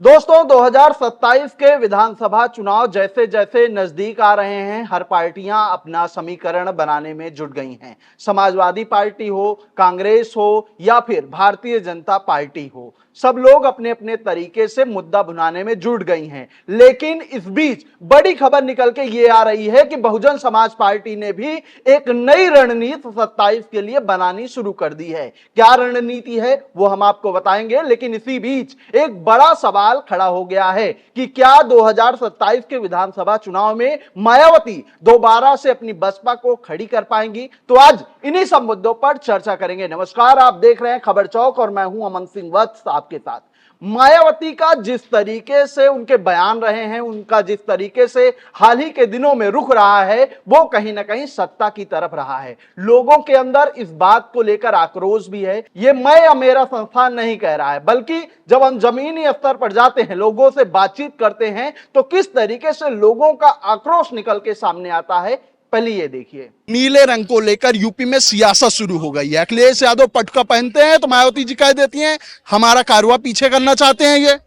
दोस्तों 2027 के विधानसभा चुनाव जैसे जैसे नजदीक आ रहे हैं, हर पार्टियां अपना समीकरण बनाने में जुट गई हैं। समाजवादी पार्टी हो, कांग्रेस हो या फिर भारतीय जनता पार्टी हो, सब लोग अपने अपने तरीके से मुद्दा भुनाने में जुट गई हैं। लेकिन इस बीच बड़ी खबर निकल के ये आ रही है कि बहुजन समाज पार्टी ने भी एक नई रणनीति 27 के लिए बनानी शुरू कर दी है। क्या रणनीति है वो हम आपको बताएंगे, लेकिन इसी बीच एक बड़ा सवाल खड़ा हो गया है कि क्या 2027 के विधानसभा चुनाव में मायावती दोबारा से अपनी बसपा को खड़ी कर पाएंगी। तो आज इन्हीं सब मुद्दों पर चर्चा करेंगे। नमस्कार, आप देख रहे हैं खबर चौक और मैं हूं अमन सिंह वत्स आपके साथ। मायावती का जिस तरीके से उनके बयान रहे हैं, उनका जिस तरीके से हाल ही के दिनों में रुख रहा है, वो कहीं ना कहीं सत्ता की तरफ रहा है। लोगों के अंदर इस बात को लेकर आक्रोश भी है। ये मैं या मेरा संस्थान नहीं कह रहा है, बल्कि जब हम जमीनी स्तर पर जाते हैं, लोगों से बातचीत करते हैं, तो किस तरीके से लोगों का आक्रोश निकल के सामने आता है। पहले ये देखिए, नीले रंग को लेकर यूपी में सियासत शुरू हो गई है। अखिलेश यादव पटका पहनते हैं तो मायावती जी कह देती हैं हमारा कारवा पीछे करना चाहते हैं। ये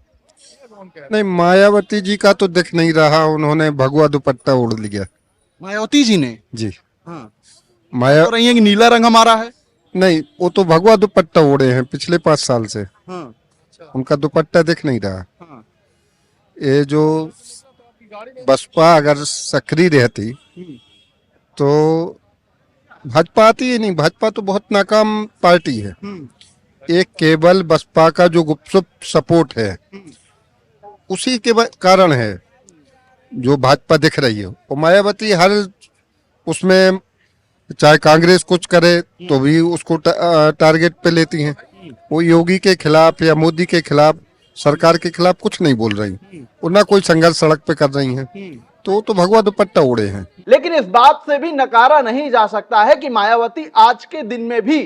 नहीं, मायावती जी का तो दिख नहीं रहा, उन्होंने भगवा दुपट्टा ओढ़ लिया। मायावती जी ने जी। हाँ माया तो रही है कि नीला रंग हमारा है। नहीं, वो तो भगवा दुपट्टा ओढ़े हैं पिछले 5 साल से। हाँ उनका दुपट्टा दिख नहीं रहा। हाँ ये जो बसपा अगर सक्रिय रहती तो भाजपा आती ही नहीं। भाजपा तो बहुत नाकाम पार्टी है। एक केवल बसपा का जो गुपचुप सपोर्ट है उसी के कारण है जो भाजपा दिख रही है। और मायावती हर उसमें चाहे कांग्रेस कुछ करे तो भी उसको टारगेट पे लेती हैं। वो योगी के खिलाफ या मोदी के खिलाफ, सरकार के खिलाफ कुछ नहीं बोल रही और ना कोई संघर्ष सड़क पे कर रही हैं। तो भगवा दुपट्टा ओढ़े हैं। लेकिन इस बात से भी नकारा नहीं जा सकता है कि मायावती आज के दिन में भी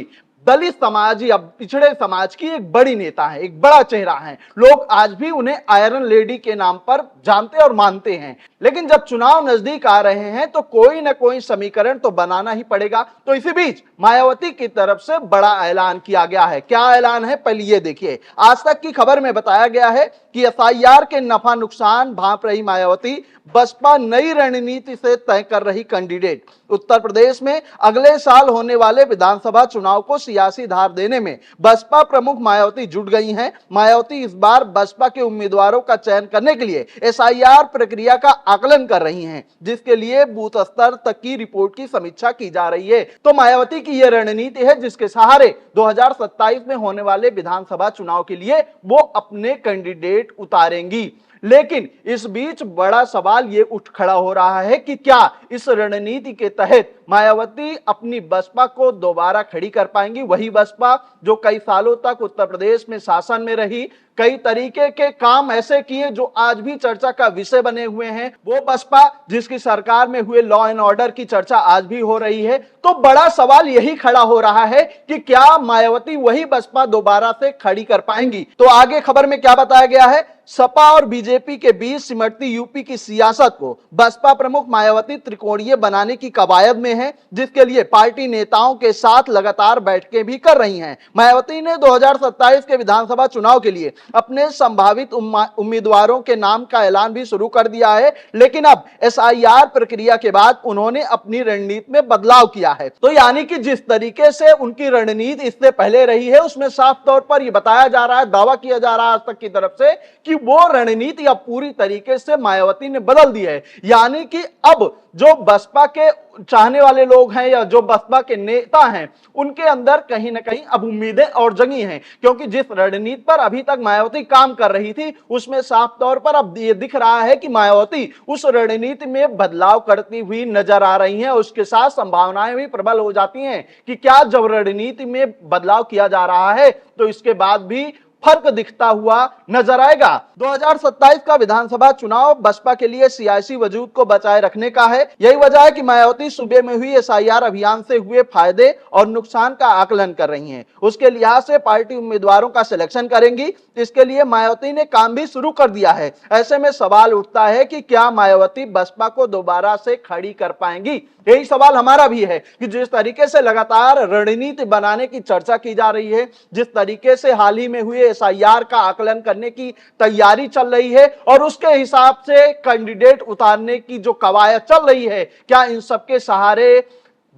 दलित समाज या पिछड़े समाज की एक बड़ी नेता है, एक बड़ा चेहरा है। लोग आज भी उन्हें आयरन लेडी के नाम पर जानते और मानते हैं। लेकिन जब चुनाव नजदीक आ रहे हैं तो कोई ना कोई समीकरण तो बनाना ही पड़ेगा। तो इसी बीच मायावती की तरफ से बड़ा ऐलान किया गया है। क्या ऐलान है, पहले ये देखिए। आज तक की खबर में बताया गया है कि एसआईआर के नफा नुकसान भांप रही मायावती बसपा नई रणनीति से तय कर रही कैंडिडेट। उत्तर प्रदेश में अगले साल होने वाले विधानसभा चुनाव को सियासी धार देने में बसपा प्रमुख मायावती जुट गई हैं। मायावती इस बार बसपा के उम्मीदवारों का चयन करने के लिए एसआईआर प्रक्रिया का आकलन कर रही हैं, जिसके लिए बूथ स्तर तक की रिपोर्ट की समीक्षा की जा रही है। तो मायावती की यह रणनीति है जिसके सहारे 2027 में होने वाले विधानसभा चुनाव के लिए वो अपने कैंडिडेट उतारेंगी। लेकिन इस बीच बड़ा सवाल ये उठ खड़ा हो रहा है कि क्या इस रणनीति के तहत मायावती अपनी बसपा को दोबारा खड़ी कर पाएंगी। वही बसपा जो कई सालों तक उत्तर प्रदेश में शासन में रही, कई तरीके के काम ऐसे किए जो आज भी चर्चा का विषय बने हुए हैं। वो बसपा जिसकी सरकार में हुए लॉ एंड ऑर्डर की चर्चा आज भी हो रही है। तो बड़ा सवाल यही खड़ा हो रहा है कि क्या मायावती वही बसपा दोबारा से खड़ी कर पाएंगी। तो आगे खबर में क्या बताया गया है, सपा और बीजेपी के बीच सिमटती यूपी की सियासत को बसपा प्रमुख मायावती त्रिकोणीय बनाने की कवायद में है, जिसके लिए पार्टी नेताओं के साथ लगातार बैठकें भी कर रही हैं। मायावती ने 2027 के विधानसभा चुनाव के लिए अपने संभावित उम्मीदवारों के नाम का ऐलान भी शुरू कर दिया है। लेकिन अब एसआईआर प्रक्रिया के बाद उन्होंने अपनी रणनीति में बदलाव किया है। तो यानी कि जिस तरीके से उनकी रणनीति इससे पहले रही है, उसमें साफ तौर पर यह बताया जा रहा है, दावा किया जा रहा है आज तक की तरफ से कि वो रणनीति अब पूरी तरीके से मायावती ने बदल दी है। यानी कि अब जो बसपा के चाहने वाले लोग हैं या जो बसपा के नेता हैं, उनके अंदर कहीं ना कहीं अब उम्मीदें और जगी हैं, क्योंकि जिस रणनीति पर अभी तक मायावती काम कर रही थी उसमें साफ तौर पर अब ये दिख रहा है कि मायावती उस रणनीति में बदलाव करती हुई नजर आ रही हैं। उसके साथ संभावनाएं भी प्रबल हो जाती हैं कि क्या जब रणनीति में बदलाव किया जा रहा है तो इसके बाद भी फर्क दिखता हुआ नजर आएगा। 2027 का विधानसभा चुनाव बसपा के लिए सियासी वजूद को बचाए रखने का है। यही वजह है कि मायावती सूबे में हुई एसआईआर अभियान से हुए फायदे और नुकसान का आकलन कर रही हैं। उसके लिहाज से पार्टी उम्मीदवारों का सिलेक्शन करेंगी। इसके लिए मायावती ने काम भी शुरू कर दिया है। ऐसे में सवाल उठता है कि क्या मायावती बसपा को दोबारा से खड़ी कर पाएंगी। यही सवाल हमारा भी है कि जिस तरीके से लगातार रणनीति बनाने की चर्चा की जा रही है, जिस तरीके से हाल ही में हुए SIR का आकलन करने की तैयारी चल रही है और उसके हिसाब से कैंडिडेट उतारने की जो कवायद चल रही है, क्या इन सबके सहारे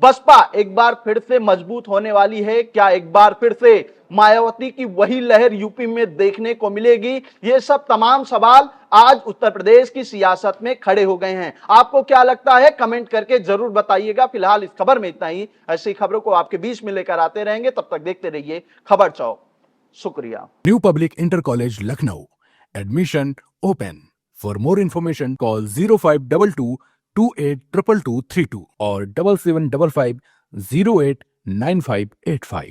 बसपा एक बार फिर से मजबूत होने वाली है? क्या एक बार फिर से मायावती की वही लहर यूपी में देखने को मिलेगी? ये सब तमाम सवाल आज उत्तर प्रदेश की सियासत में खड़े हो गए हैं। आपको क्या लगता है, कमेंट करके जरूर बताइएगा। फिलहाल इस खबर में इतना ही। ऐसी खबरों को आपके बीच में लेकर आते रहेंगे, तब तक देखते रहिए खबर चौक। शुक्रिया। New public inter college Lucknow, admission open. For more information call 0522 282232 और 7755 089585।